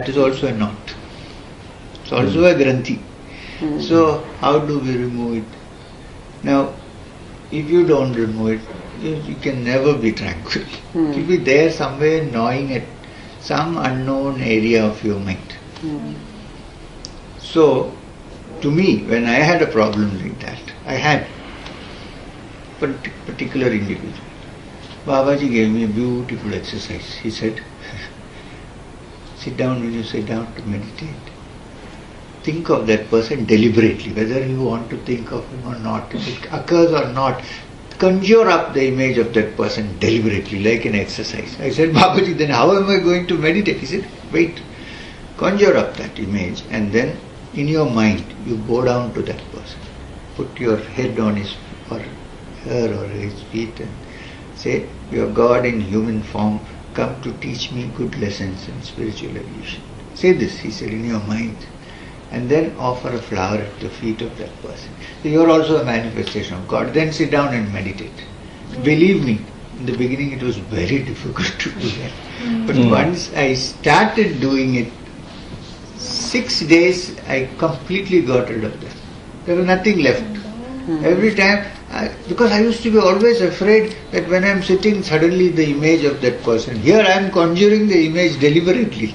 That is also a knot. It's also a granthi. So how do we remove it? Now, if you don't remove it, you can never be tranquil. It will be there somewhere gnawing at some unknown area of your mind. So, to me, when I had a problem like that, I had particular individual. Babaji gave me a beautiful exercise. He said, sit down when you sit down to meditate. Think of that person deliberately, whether you want to think of him or not, if it occurs or not, conjure up the image of that person deliberately, like an exercise. I said, Babaji, then how am I going to meditate? He said, wait, conjure up that image and then in your mind you go down to that person. Put your head on his or her or his feet and say, your God in human form, come to teach me good lessons in spiritual evolution. Say this, he said, in your mind. And then offer a flower at the feet of that person. So you are also a manifestation of God. Then sit down and meditate. Believe me, in the beginning it was very difficult to do that. But once I started doing it, 6 days I completely got rid of that. There was nothing left. Every time, because I used to be always afraid that when I am sitting, suddenly the image of that person. Here I am conjuring the image deliberately.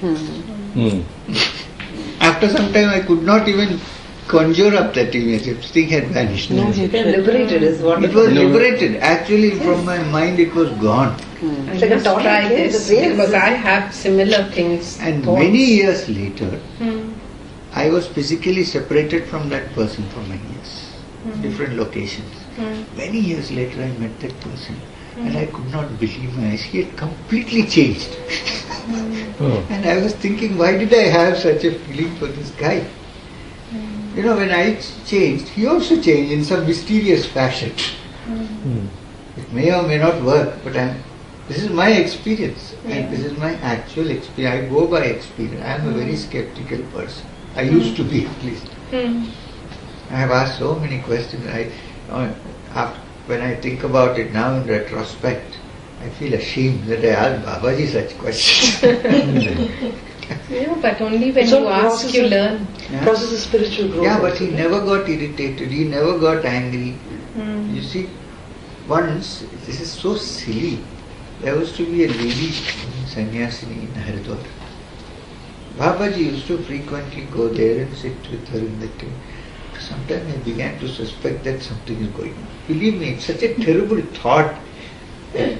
After some time I could not even conjure up that image. Everything had vanished. No, you can liberate it is what it was liberated. Actually from my mind it was gone. It's like a try this because I have similar things. And many years later, I was physically separated from that person for many years. Different locations. Many years later I met that person and I could not believe my eyes. He had completely changed. And I was thinking, why did I have such a feeling for this guy? You know, when I changed, he also changed in some mysterious fashion. It may or may not work, but this is my experience and this is my actual experience. I go by experience. I am a very skeptical person. I used to be at least. I have asked so many questions. When I think about it now in retrospect, I feel ashamed that I asked Babaji such questions. Yeah, but only when you ask, you learn. Process of spiritual growth. Yeah, but he never got irritated. He never got angry. You see, once, this is so silly, there was to be a lady sannyasini in Haridwar. Babaji used to frequently go there and sit with her in the tent. Sometimes I began to suspect that something is going on. Believe me, it's such a terrible thought. And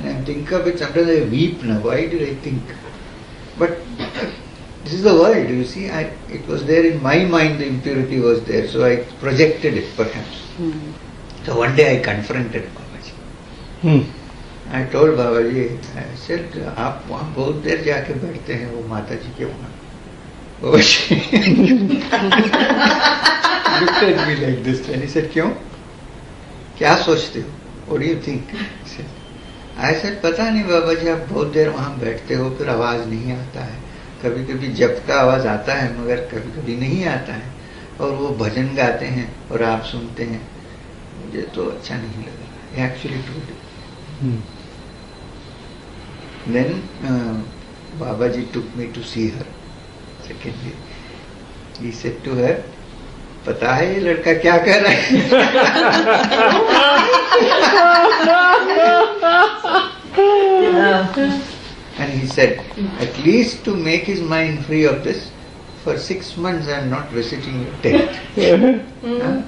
I think of it, sometimes I weep now. Why did I think? But this is the world, you see. It was there in my mind, the impurity was there, so I projected it perhaps. So one day I confronted Babaji. I told Babaji, I said, आप वहाँ बहुत देर जाके बैठते हैं वो माता जी के वहाँ. Babaji looked at me like this and he said, क्यों? क्या सोचते हो? What do you think? I said, पता नहीं बाबाजी आप बहुत देर वहाँ बैठते हो फिर आवाज नहीं आता है. कभी कभी जप का आवाज आता है मगर कभी कभी नहीं आता है और वो भजन गाते हैं और आप सुनते हैं. मुझे तो अच्छा नहीं लगा. He actually told it. Then Babaji took me to see her. Secondly, he said to her, पता है ये लड़का क्या कर रहा है? And he said, at least to make his mind free of this, for 6 months I am not visiting your tent.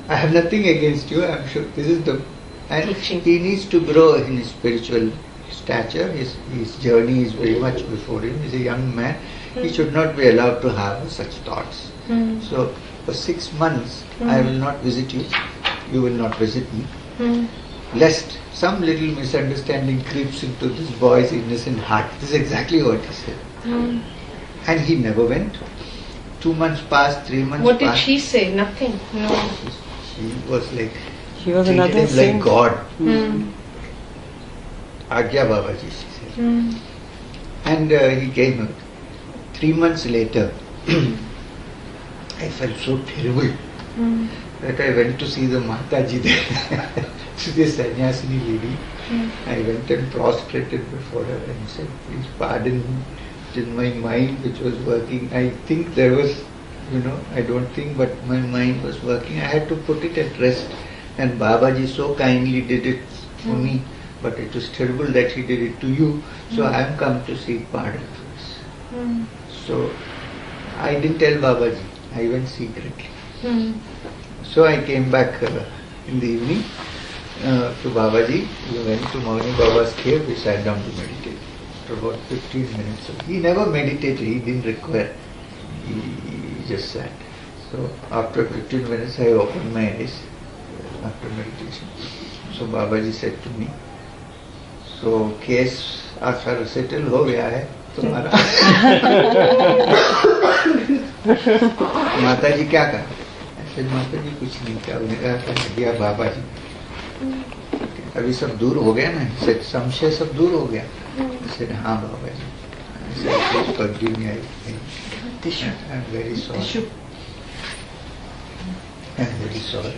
I have nothing against you, I am sure this is the... And he needs to grow in his spiritual stature. His journey is very much before him. He is a young man. He should not be allowed to have such thoughts. So for 6 months I will not visit you. You will not visit me. Lest some little misunderstanding creeps into this boy's innocent heart. This is exactly what he said. And he never went. 2 months passed, 3 months What passed. did she say? Nothing. No. She was like, He was treated another him saint. like God. Agya Babaji, she said. And he came out. 3 months later, I felt so terrible that I went to see the Mataji there. She is a sannyasini lady. I went and prostrated before her and said, please pardon me. just in my mind which was working. I think there was, I don't think, but my mind was working. I had to put it at rest. And Babaji so kindly did it for me. But it was terrible that he did it to you. So I am come to seek pardon for this. So I didn't tell Babaji. I went secretly. So I came back in the evening to Babaji. We went to Mauni Baba's cave. We sat down to meditate for about 15 minutes. He never meditated. He didn't require. He just sat. So after 15 minutes I opened my eyes after meditation. So Babaji said to me, so case after settle हो गया है तुम्हारा. माता जी क्या कहा? I said माता जी कुछ नहीं कहा. उन्होंने कहा गया बाबा जी. अभी सब दूर हो गया ना? I said संशय सब दूर हो गया. I said हाँ बाबा जी. I said please forgive me. I'm very sorry. I'm very sorry.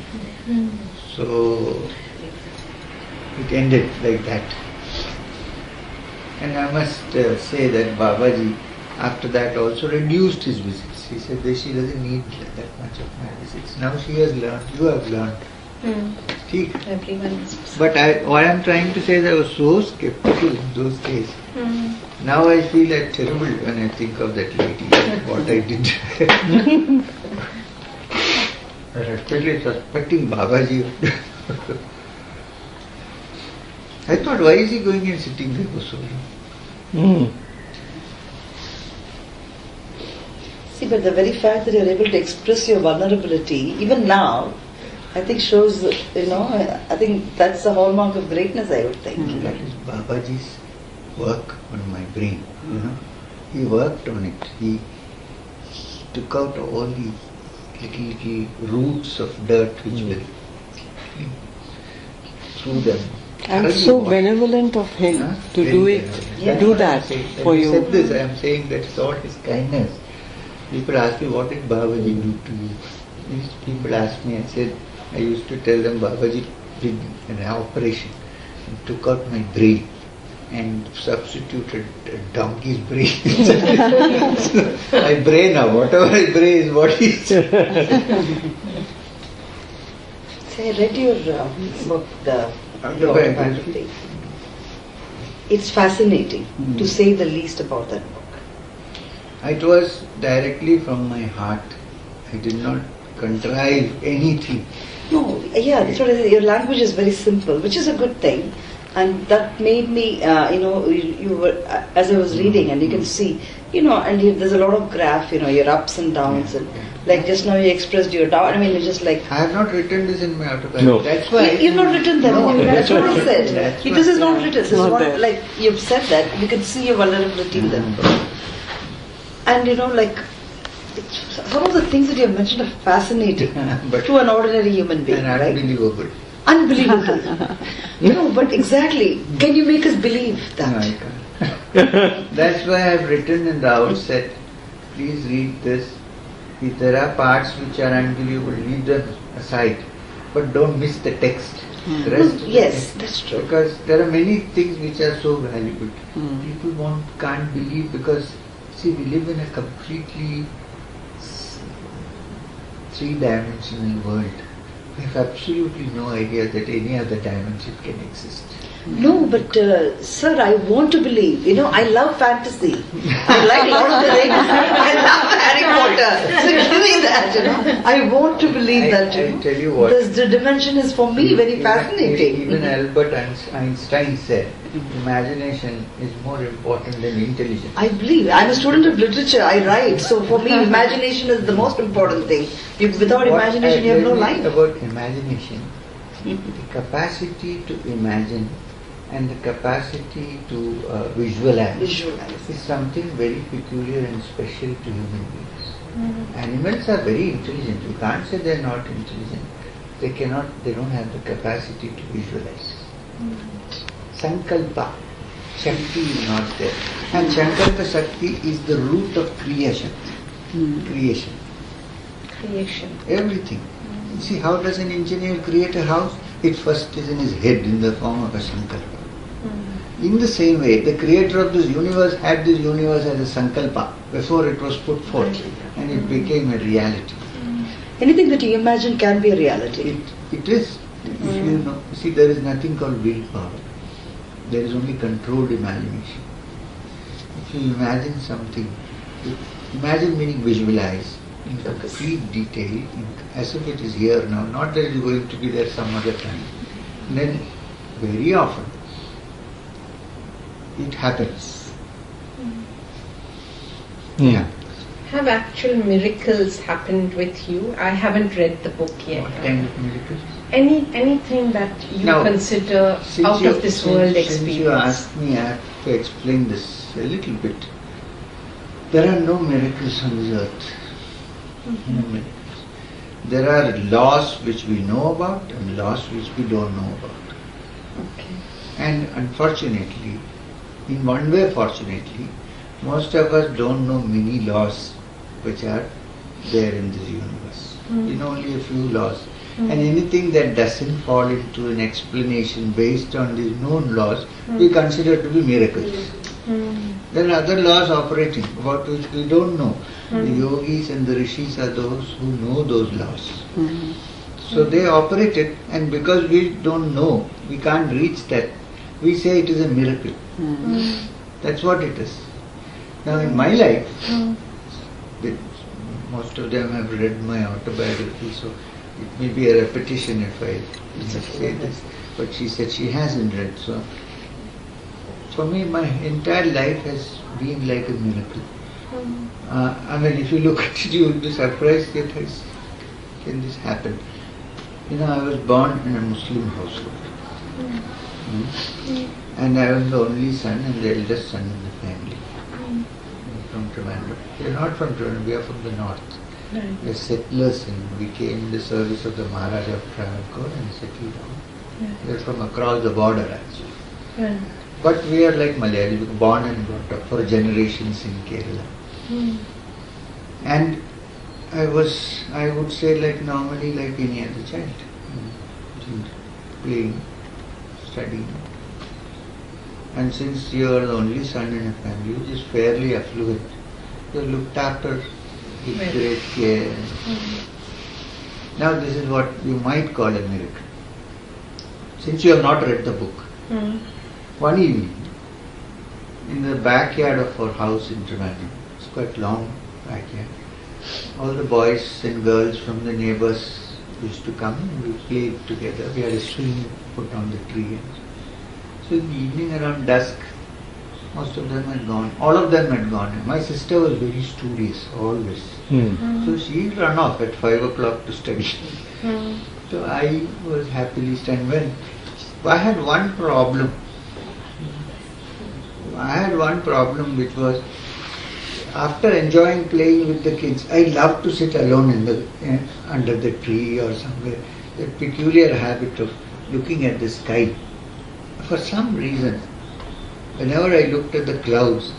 So it ended like that. And I must say that Babaji after that also reduced his visits. He said that she doesn't need that much of my visits. Now she has learned, you have learned. Everyone is. But what I am trying to say is I was so skeptical in those days. Now I feel like terrible when I think of that lady, what I did. Especially suspecting Babaji. I thought, why is he going and sitting there for so long? See, but the very fact that you're able to express your vulnerability, even now, I think shows, I think that's the hallmark of greatness, I would think. That is Babaji's work on my brain, He worked on it. He took out all the little roots of dirt which were through them. And so benevolent of him to do that for you. Said this, I am saying that it's all his kindness. People ask me, what did Babaji do to you? These people ask me, I said, I used to tell them Babaji did an operation and took out my brain and substituted a donkey's brain. My brain now, whatever I brain is what he is. Say, I read your book, the autobiography. It's fascinating, to say the least, about that book. It was directly from my heart. I did not contrive anything. No, yeah, that's what I say. Your language is very simple, which is a good thing. And that made me, you were, as I was reading, and you can see, there's a lot of graph, your ups and downs, and like just now you expressed your down. I mean, it's just like. I have not written this in my autobiography. No. That's why. You've not written that. No, that's what I said. This is not written. This is Not what, there. like, you've said that. You can see your vulnerability in that. And some of the things that you have mentioned are fascinating But to an ordinary human being, and right? unbelievable. Unbelievable. No, but exactly. Can you make us believe that? No, I can't. That's why I have written in the outset, please read this. If there are parts which are unbelievable, leave them aside. But don't miss the text. The rest of the Yes, text. that's true. Because there are many things which are so valuable. People can't believe because, see, we live in a completely three-dimensional world. We have absolutely no idea that any other dimension can exist. No, but sir, I want to believe. I love fantasy. I like Lord of the Rings. I love Harry Potter. So give me that. I want to believe that. I tell you what. The dimension is for me very fascinating. Even Albert Einstein said, imagination is more important than intelligence. I believe. I'm a student of literature. I write. So for me, imagination is the most important thing. Without imagination, you have no life. About imagination, the capacity to imagine and the capacity to visualize is something very peculiar and special to human beings. Animals are very intelligent. You can't say they are not intelligent. They don't have the capacity to visualize. Sankalpa, Shakti is not there. And Sankalpa Shakti is the root of Kriya Shakti. Creation. Everything. You see, how does an engineer create a house? It first is in his head in the form of a sankalpa. In the same way, the creator of this universe had this universe as a sankalpa before it was put forth, and it became a reality. Anything that you imagine can be a reality. It is. If you know, see, there is nothing called willpower. There is only controlled imagination. If you imagine something, imagine meaning visualize in complete detail, as if it is here now, not that it is going to be there some other time. Then, very often, it happens. Yeah. Have actual miracles happened with you? I haven't read the book yet. What kind of miracles? Anything that you Now, consider out of this world experience? Since you asked me, I have to explain this a little bit. There are no miracles on this earth. No miracles. There are laws which we know about and laws which we don't know about. Okay. And unfortunately, in one way fortunately, most of us don't know many laws which are there in this universe. We know only a few laws. And anything that doesn't fall into an explanation based on these known laws, we consider to be miracles. There are other laws operating about which we don't know. The yogis and the rishis are those who know those laws. So they operate it, and because we don't know, we can't reach that, we say it is a miracle. That's what it is. Now in my life, most of them have read my autobiography, so it may be a repetition if I say this, but she said she hasn't read. So for me, my entire life has been like a miracle. I mean, if you look at it, you will be surprised that can this happen? You know, I was born in a Muslim household. And I was the only son and the eldest son in the family. From Trivandrum. We are not from Trivandrum, we are from the north. We are settlers, and we came in the service of the Maharaja of Travancore and settled down. We are from across the border actually. But we are like Malayalis, we were born and brought up for generations in Kerala. And I would say like normally like any other child. Playing, studying. And since you are the only son in a family which is fairly affluent, you are looked after with great care. Now this is what you might call a miracle. Since you have not read the book, one evening, in the backyard of our house in Trivandrum, it's quite long backyard, all the boys and girls from the neighbors used to come and we played together. We had a swing put on the tree. So in the evening around dusk, most of them had gone. All of them had gone. And my sister was very studious, always. So she ran off at 5 o'clock to study. So I was happily standing. I had one problem. Which was, after enjoying playing with the kids, I loved to sit alone under the tree or somewhere. That peculiar habit of looking at the sky. For some reason, whenever I looked at the clouds,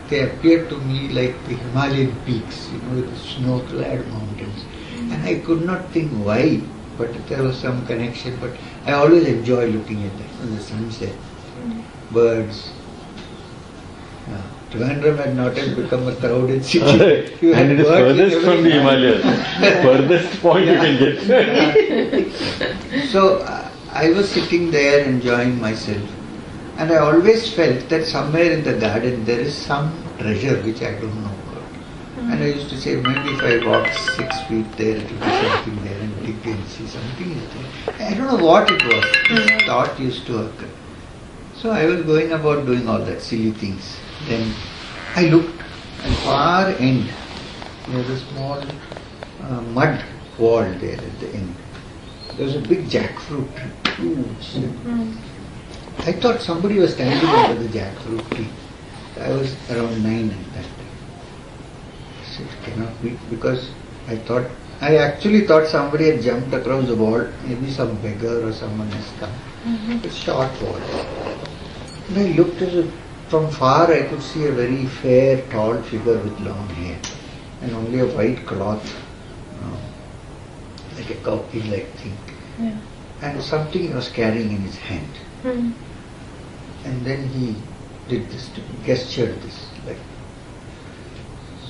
they appeared to me like the Himalayan peaks, with the snow-clad mountains. And I could not think why, but there was some connection. But I always enjoy looking at that, the sunset, birds. Trivandrum had not yet become a crowded city. And it is furthest from the Himalayas. Furthest point you can get. So I was sitting there enjoying myself, and I always felt that somewhere in the garden there is some treasure which I don't know about. And I used to say, maybe if I walk 6 feet there, it will be something there, and dig and see something is there. I don't know what it was. This thought used to occur. So I was going about doing all that silly things. Then I looked at far end. There was a small mud wall there at the end. There was a big jackfruit tree, huge. I thought somebody was standing under the jackfruit tree. I was around 9 at that time. I said, it cannot be, because I actually thought somebody had jumped across the wall, maybe some beggar or someone has come. It's short wall. And I looked at it. From far I could see a very fair, tall figure with long hair and only a white cloth, like a cowpea-like thing. And something he was carrying in his hand. And then he did this to me, gestured this. Like.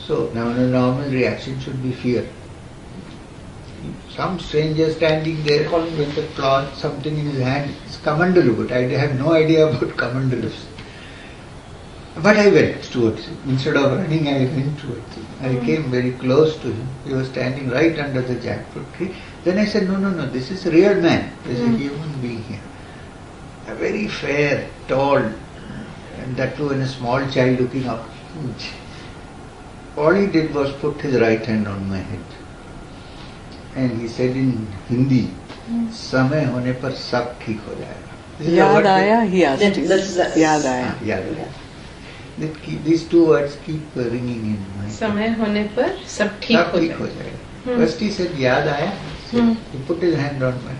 So now a normal reaction should be fear. Some stranger standing there with a cloth, something in his hand, it's Kamandalu, but I have no idea about Kamandalus. But I went towards him. Instead of running, I went towards him. I came very close to him. He was standing right under the jackfruit tree. Then I said, no, this is a real man. There is a human being here. A very fair, tall, and that too in a small child looking up. Huge. All he did was put his right hand on my head. And he said in Hindi, समय होने पर सब ठीक हो जाएगा. याद आया, he asked you. याद आया. याद आया. These two words keep ringing in my head. समय होने पर सब ठीक हो जाएगा. First he said याद आया. He put his hand on my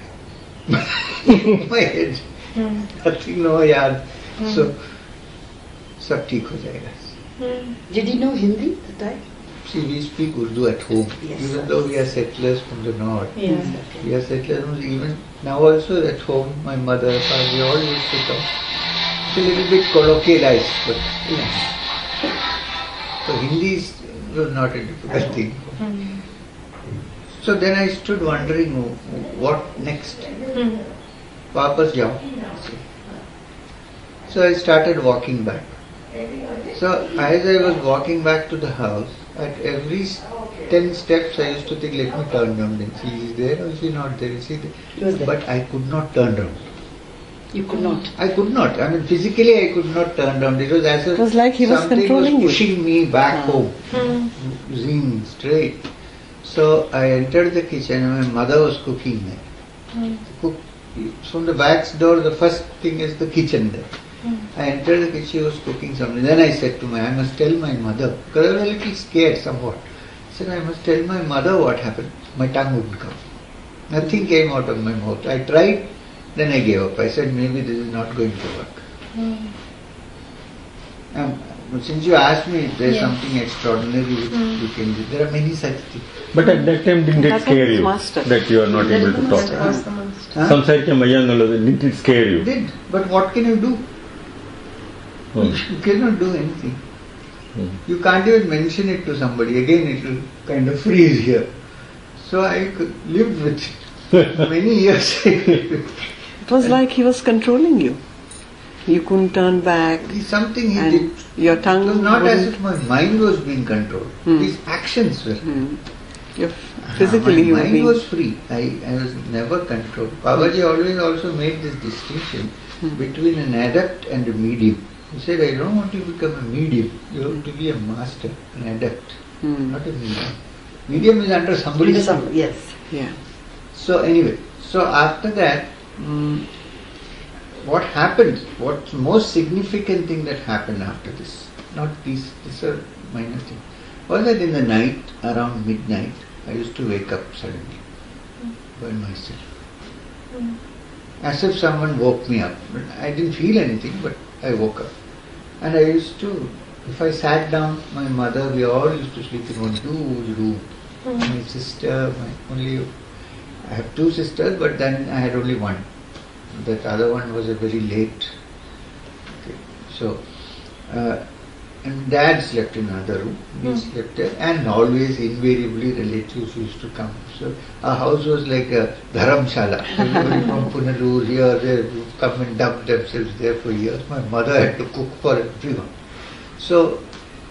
head. My head. Nothing, no याद. So सब ठीक हो जाएगा. Did he know Hindi at the time? See, we speak Urdu at home, Yes, even though we are settlers from the north. Yes. We are settlers even now also at home. My mother, father, we all used to talk. It's a little bit colloquialized, but so Hindi was not a difficult thing. So then I stood wondering, what next? Wapas jao. So I started walking back. So as I was walking back to the house, at every 10 steps I used to think, let me turn around and see, is there or is he not there? Is he there? But I could not turn around. You could not. I could not. I mean, physically I could not turn around. It was as if It was like he was something controlling was you. pushing me back home, zing straight. So I entered the kitchen and my mother was cooking there. From the back door, the first thing is the kitchen there. I entered the kitchen, she was cooking something. Then I said to I must tell my mother, because I was a little scared somewhat. I said, I must tell my mother what happened. My tongue wouldn't come. Nothing came out of my mouth. I tried, then I gave up. I said, maybe this is not going to work. Since you asked me if there is something extraordinary which you can do, there are many such things. But at that time, didn't it scare you that you are not able to talk? Didn't it scare you? It did, but what can you do? You cannot do anything. You can't even mention it to somebody. Again, it will kind of freeze here. So I lived with it many years. It was like he was controlling you. You couldn't turn back. Something he and did. Your tongue It was not wouldn't. as if my mind was being controlled. His actions were. Physically, my you were mind being. was free. I was never controlled. Babaji always also made this distinction between an adept and a medium. He said, I don't want you to become a medium. You have to be a master, an adept, not a medium. Medium is under somebody's thumb. Yes. Yeah. So anyway, so after that, what happened, what's most significant thing that happened after this, not these are minor things, was that in the night, around midnight, I used to wake up suddenly by myself. As if someone woke me up. I didn't feel anything, but I woke up. And I used to, if I sat down, my mother, we all used to sleep in one huge room. My sister, I have two sisters, but then I had only one. That other one was a very late. Okay. So, and Dad slept in another room. We slept there, and always invariably relatives used to come. So our house was like a dharamshala. Everybody from Punalur here, they would come and dump themselves there for years. My mother had to cook for everyone. So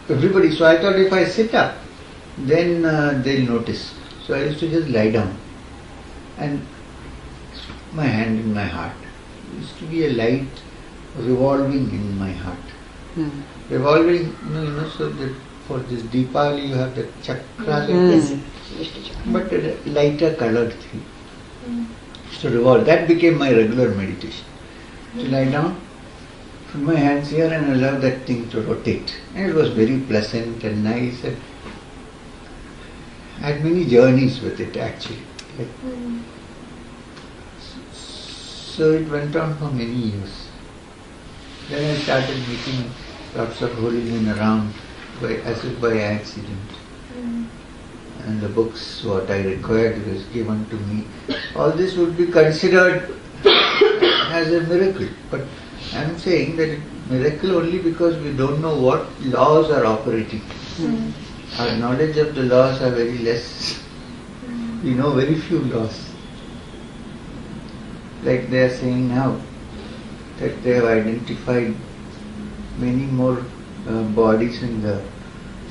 everybody. So I thought if I sit up, then they'll notice. So I used to just lie down and my hand in my heart. It used to be a light revolving in my heart. Revolving, so that for this Deepavali you have the chakra, but a lighter colored thing. So revolve. That became my regular meditation. To lie down, put my hands here and allow that thing to rotate. And it was very pleasant and nice. And I had many journeys with it actually. So it went on for many years. Then I started meeting lots of holy men around, as if by accident. And the books, what I required was given to me. All this would be considered as a miracle. But I'm saying that miracle only because we don't know what laws are operating. Our knowledge of the laws are very less. We know very few laws. Like they are saying now, that they have identified many more bodies in the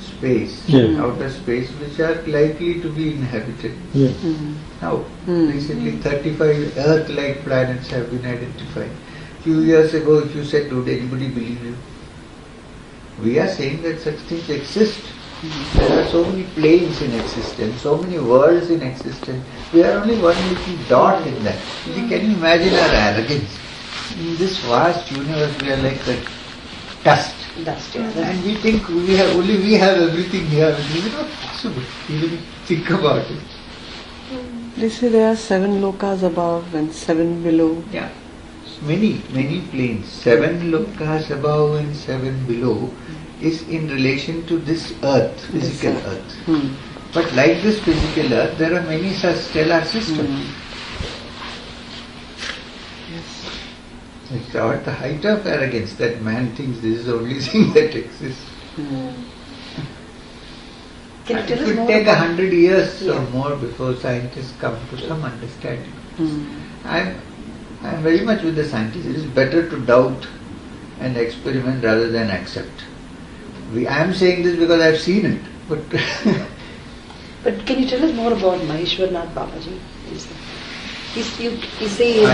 space, outer space, which are likely to be inhabited. Now, recently 35 Earth-like planets have been identified. Few years ago, if you said, would anybody believe you? We are saying that such things exist. There are so many planes in existence, so many worlds in existence. We are only one little dot in that. Can you imagine our arrogance? In this vast universe, we are like the dust. And we think we have everything here. This is not possible. Even think about it. They say there are 7 lokas above and 7 below. Yeah. Many planes. 7 lokas above and 7 below is in relation to this earth, physical earth. But like this physical earth, there are many such stellar systems. It's at the height of arrogance that man thinks this is the only thing that exists. It could take 100 years or more before scientists come to some understanding. I'm very much with the scientists. It is better to doubt and experiment rather than accept. I am saying this because I have seen it. But But can you tell us more about Maheshwarnath Babaji? You say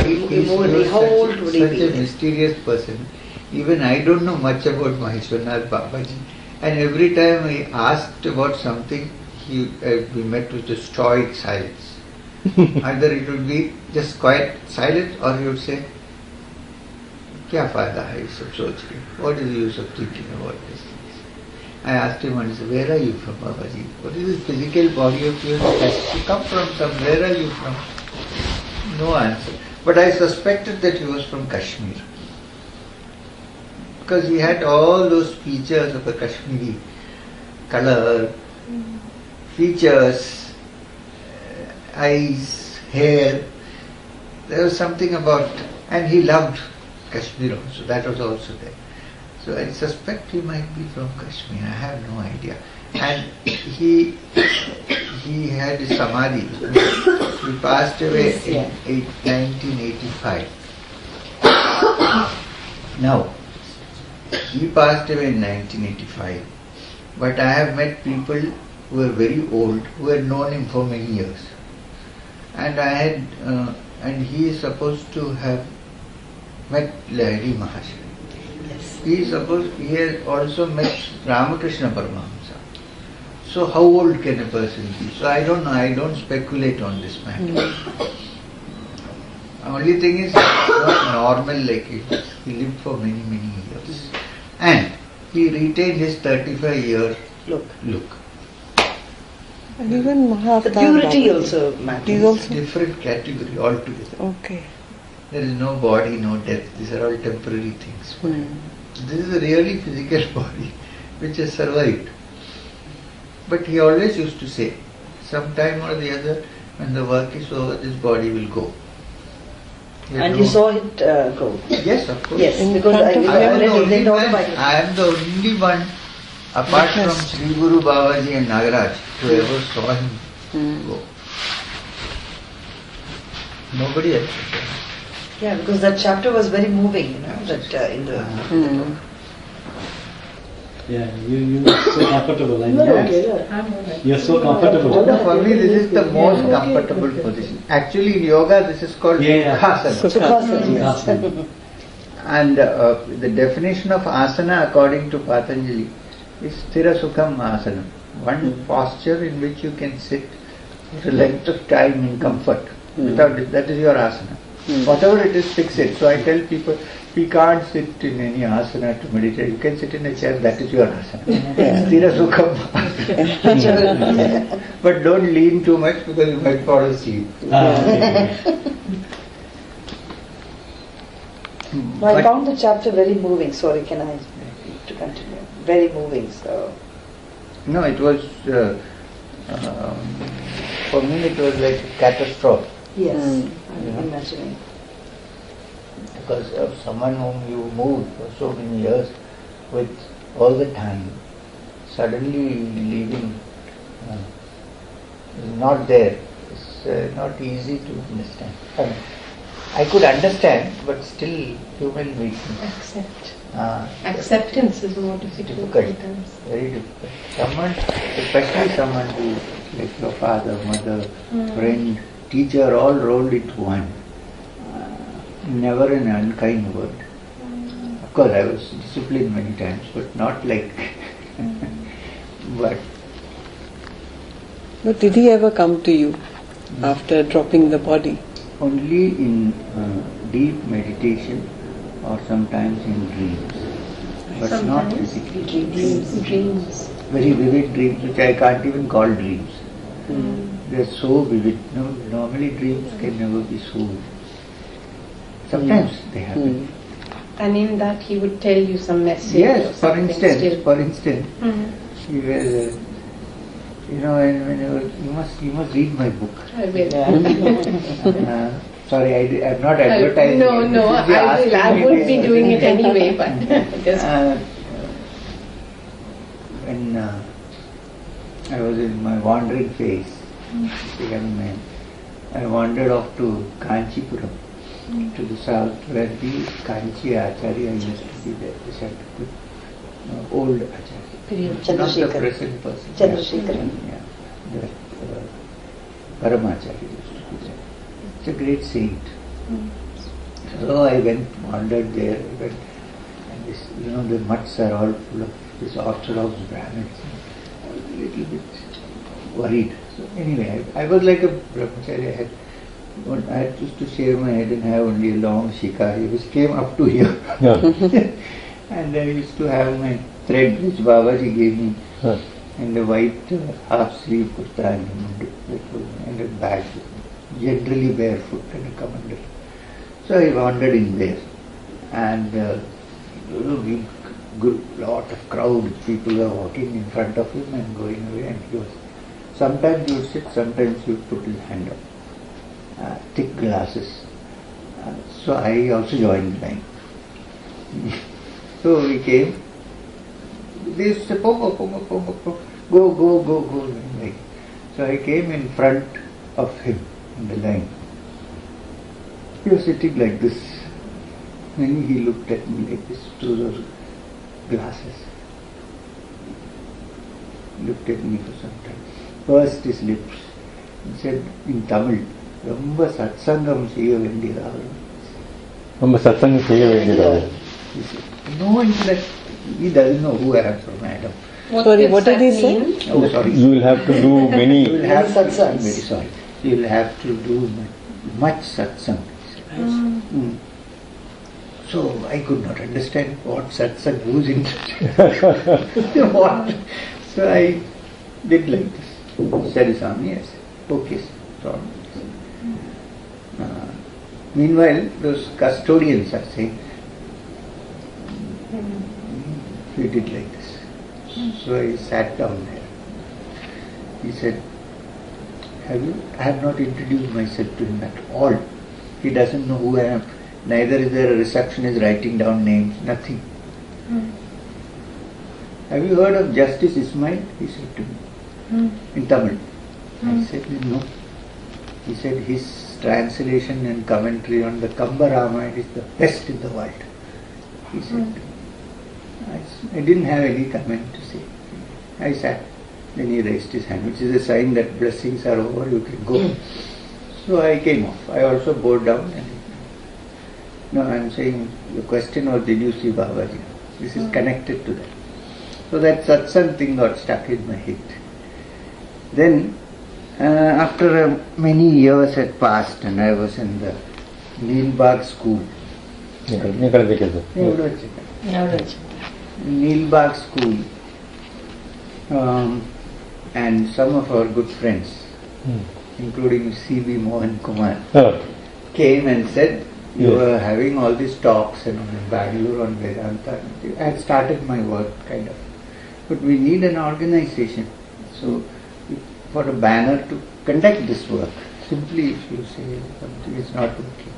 how old would he be? Such a mysterious person. Even I don't know much about Maheshwarnath Babaji. And every time I asked about something, we met with a stoic silence. Either it would be just quiet silence, or he would say, "Kya fayda hai sab soch ke? What is the use of thinking about this?" I asked him once, "Where are you from, Babaji? What is this physical body of yours? You come from somewhere. Where are you from?" No answer. But I suspected that he was from Kashmir. Because he had all those features of a Kashmiri color, features, eyes, hair. There was something about, and he loved Kashmir also. That was also there. So I suspect he might be from Kashmir. I have no idea. And he had his samadhi. He passed away in 1985. Now, he passed away in 1985. But I have met people who were very old, who had known him for many years. And he is supposed to have met Lahiri Mahashaya. He has also met Ramakrishna Paramahamsa. So how old can a person be? So I don't know, I don't speculate on this matter. Only thing is, not normal like he lived for many, many years. And he retained his 35-year look. And even Mahatma. The purity also matters. Also different category altogether. Okay. There is no body, no death. These are all temporary things. This is a really physical body which has survived. But he always used to say, sometime or the other, when the work is over, this body will go. And you saw it go? Yes, of course. Yes, because I am the only one, apart from Sri Guru Babaji and Nagaraj, who ever saw him go. Nobody else. Yeah, because that chapter was very moving, in the book. Yeah, you're so comfortable. I know. You're so comfortable. For me, this is the most comfortable position. Actually, in yoga, this is called Sukhasana. And the definition of asana, according to Patanjali, is Sthira Sukham Asana. One posture in which you can sit for a length of time in comfort. Without it, that is your asana. Whatever it is, fix it. So I tell people, we can't sit in any asana to meditate. You can sit in a chair, that is your asana. Sthira Sukham Asana. But don't lean too much because you might fall asleep. I found the chapter very moving. Sorry, can I to continue? Very moving. So. No, it was, for me it was like a catastrophe. Yes, I'm imagining. because of someone whom you moved for so many years with all the time, suddenly leaving is not there. It's not easy to understand. I could understand, but still human weakness. Accept. Ah, Acceptance is more difficult. Sometimes. Very difficult. Someone, especially someone who, like your father, mother, friend, teacher, all rolled into one. Never an unkind word. Of course, I was disciplined many times, but not like. But did he ever come to you after dropping the body? only in deep meditation or sometimes in dreams, but not Sometimes physically. Dreams. Very vivid dreams, which I can't even call dreams. They're so vivid. No, normally dreams can never be so. Sometimes they happen. And in that he would tell you some message. or Yes, for something instance, still. he was, and whenever you must read my book. I will. Sorry, I'm not advertising. No, it. no, This is the I will. I asking would me be to- doing it anyway, but just when I was in my wandering phase, as a young man, I wandered off to Kanchipuram, to the south, where the Kanchi Acharya used to be there, the old Acharya, not the Chandrasekhar. present person. Chandrasekhar. Yeah, the Paramacharya used to be there. It's a great saint. So I wandered there, and this, the mutts are all full of this Orthodox Brahmins. I was a little bit worried. So anyway, I was like a brahmachari. I used to shave my head and have only a long shikari, which came up to here. And I used to have my thread, which Babaji gave me, and a white half-sleeve kurta and a bag, generally barefoot and a commander. So I wandered in there, and lot of crowd, people were walking in front of him and going away, and he was, sometimes he would sit, sometimes he would put his hand up, thick glasses. So I also joined the line. So we came, they used to say, go. Like. So I came in front of him in the line. He was sitting like this. Then he looked at me like this through those glasses. Looked at me for some time. Pursed his lips and said in Tamil, Romba satsangam seiya vendiravu. நம்ம சத்சங்கம் செய்ய வேண்டியது. He said, no intellect. He doesn't know who I am from Adam. Sorry, what did he say? Oh, sorry. You will have to do many. You will have satsangs. Very sorry. You will have to do much satsang. So I could not understand what satsang, who's interested. What? So I did like this. Said Swami, yes. Okay, sir. Meanwhile, those custodians are saying, he did like this. So I sat down there. He said, I have not introduced myself to him at all. He doesn't know who I am. Neither is there a receptionist writing down names, nothing. Have you heard of Justice Ismail? He said to me, in Tamil. I said, no. He said his translation and commentary on the Kamba Ramayana is the best in the world. He said to me. I didn't have any comment to say. I sat. Then he raised his hand, which is a sign that blessings are over, you can go. So I came off. I also bowed down. No, I am saying the question was, did you see Babaji? This is connected to that. So that satsang thing got stuck in my head. Then, after many years had passed and I was in the Neelbagh school. Neelbagh school, and some of our good friends, including C.B. Mohan Kumar, came and said, you were having all these talks in Bangalore on Vedanta. I had started my work kind of. But we need an organization. So, for a banner to conduct this work, simply if you say something is not working.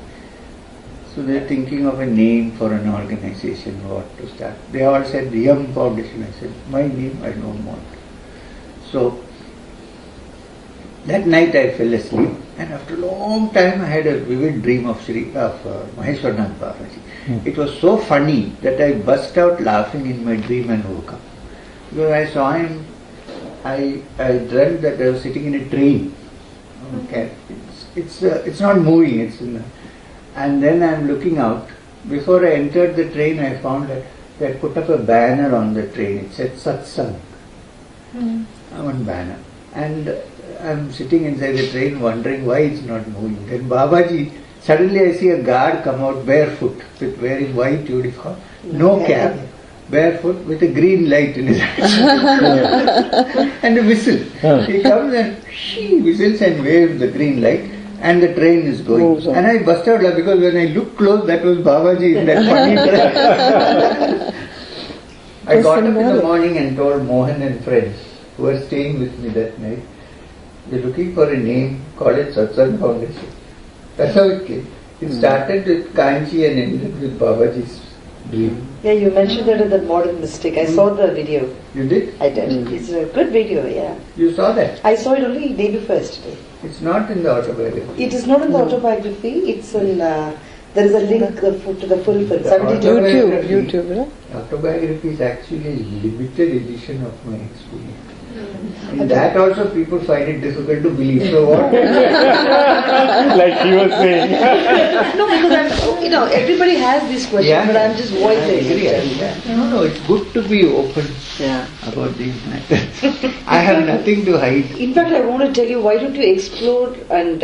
So they're thinking of a name for an organization, what to start. They all said Yam Foundation. I said, my name I don't want. So that night I fell asleep, and after a long time I had a vivid dream of Maheshwarnath Babaji. It was so funny that I burst out laughing in my dream and woke up. Because I saw him, I dreamt that I was sitting in a train. Okay, it's not moving. And then I'm looking out. Before I entered the train, I found that they had put up a banner on the train. It said satsang. One banner. And I'm sitting inside the train wondering why it's not moving. Then Babaji, suddenly I see a guard come out barefoot with wearing white uniform, no cap, barefoot with a green light in his hands and a whistle. He comes and she whistles and waves the green light and the train is going. And I burst out laughing because when I looked close, that was Babaji in that funny dress. I got up in the morning and told Mohan and friends who were staying with me that night, they're looking for a name, call it Satsang Foundation. That's how it came. It started with Kanchi and ended with Babaji's dream. Yeah, you mentioned that in the Modern Mystic. I saw the video. You did? I did. It's a good video, yeah. You saw that? I saw it only day before yesterday. It's not in the autobiography. It is not in the autobiography. It's in. There is a link to the full film. YouTube, right? Autobiography is actually a limited edition of my experience. And that also people find it difficult to believe. So what? Like he was saying. No, because everybody has these questions, but I'm just voicing. No, it's good to be open about these matters. I have nothing to hide. In fact, I want to tell you, why don't you explore and